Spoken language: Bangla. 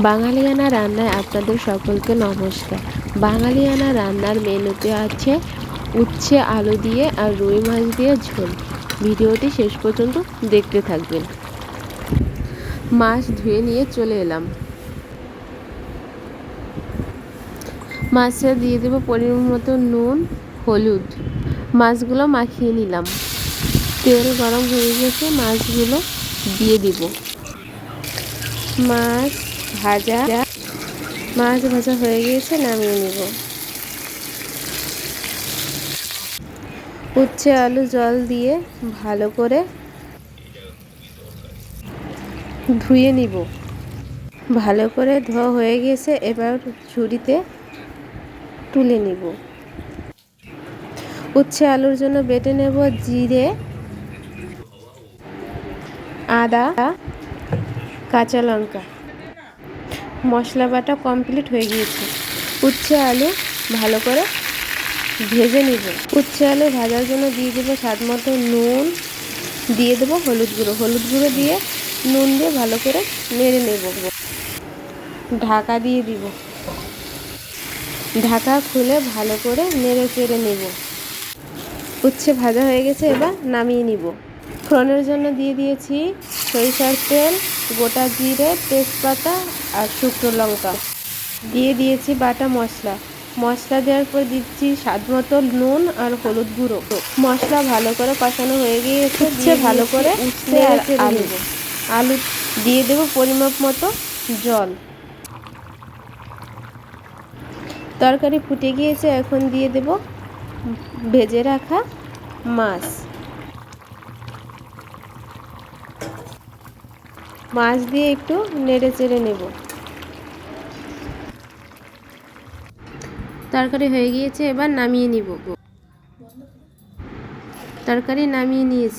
বাঙালিয়ানা রান্নায় আপনাদের সকলকে নমস্কার। বাঙালিয়ানা রান্নার মেনুতে আছে উচ্ছে আলু দিয়ে আর রুই মাছ দিয়ে ঝোল। ভিডিওটি শেষ পর্যন্ত দেখতে থাকবেন। মাছ ধুয়ে নিয়ে চলে এলাম। মাছে দিয়ে দেবো পরিমাণ মতো নুন হলুদ। মাছগুলো মাখিয়ে নিলাম। তেল গরম হয়ে গেছে, মাছগুলো দিয়ে দিব। মাছ ভাজা হয়ে গিয়েছে, নামিয়ে নিব। উচ্ছে আলু জল দিয়ে ভালো করে ধুয়ে নিব। ভালো করে ধোয়া হয়ে গেছে, এবার ঝুড়িতে তুলে নিব। উচ্ছে আলুর জন্য বেটে নেব জিরে, আদা, কাঁচা লঙ্কা। মশলা বাটা কমপ্লিট হয়ে গিয়েছে। উচ্ছে আলু ভালো করে ভেজে নিব। উচ্ছে আলু ভাজার জন্য দিয়ে দেবো স্বাদ মতো নুন, দিয়ে দেবো হলুদ গুঁড়ো দিয়ে নুন দিয়ে ভালো করে নেড়ে নেব। ঢাকা দিয়ে দিব। ঢাকা খুলে ভালো করে নেড়ে চেড়ে নেব। উচ্ছে ভাজা হয়ে গেছে, এবার নামিয়ে নিব। ফোড়নের জন্য দিয়ে দিয়েছি সরিষার তেল, গোটা জিরে, তেজপাতা আর শুকনো লঙ্কা। দিয়ে দিয়েছি বাটা মশলা দেওয়ার পর দিচ্ছি স্বাদ মতো নুন আর হলুদ গুঁড়ো। মশলা ভালো করে কষানো হয়ে গিয়েছে, দিয়ে ভালো করে উচ্ছে আর আলু দিয়ে দেবো পরিমাপ মতো জল। তরকারি ফুটে গিয়েছে, এখন দিয়ে দেব ভেজে রাখা মাছ দিয়ে একটু নেড়ে চেড়ে নেব। তরকারি হয়ে গিয়েছে, এবার নামিয়ে নিব। তরকারি নামিয়ে নিয়েছি।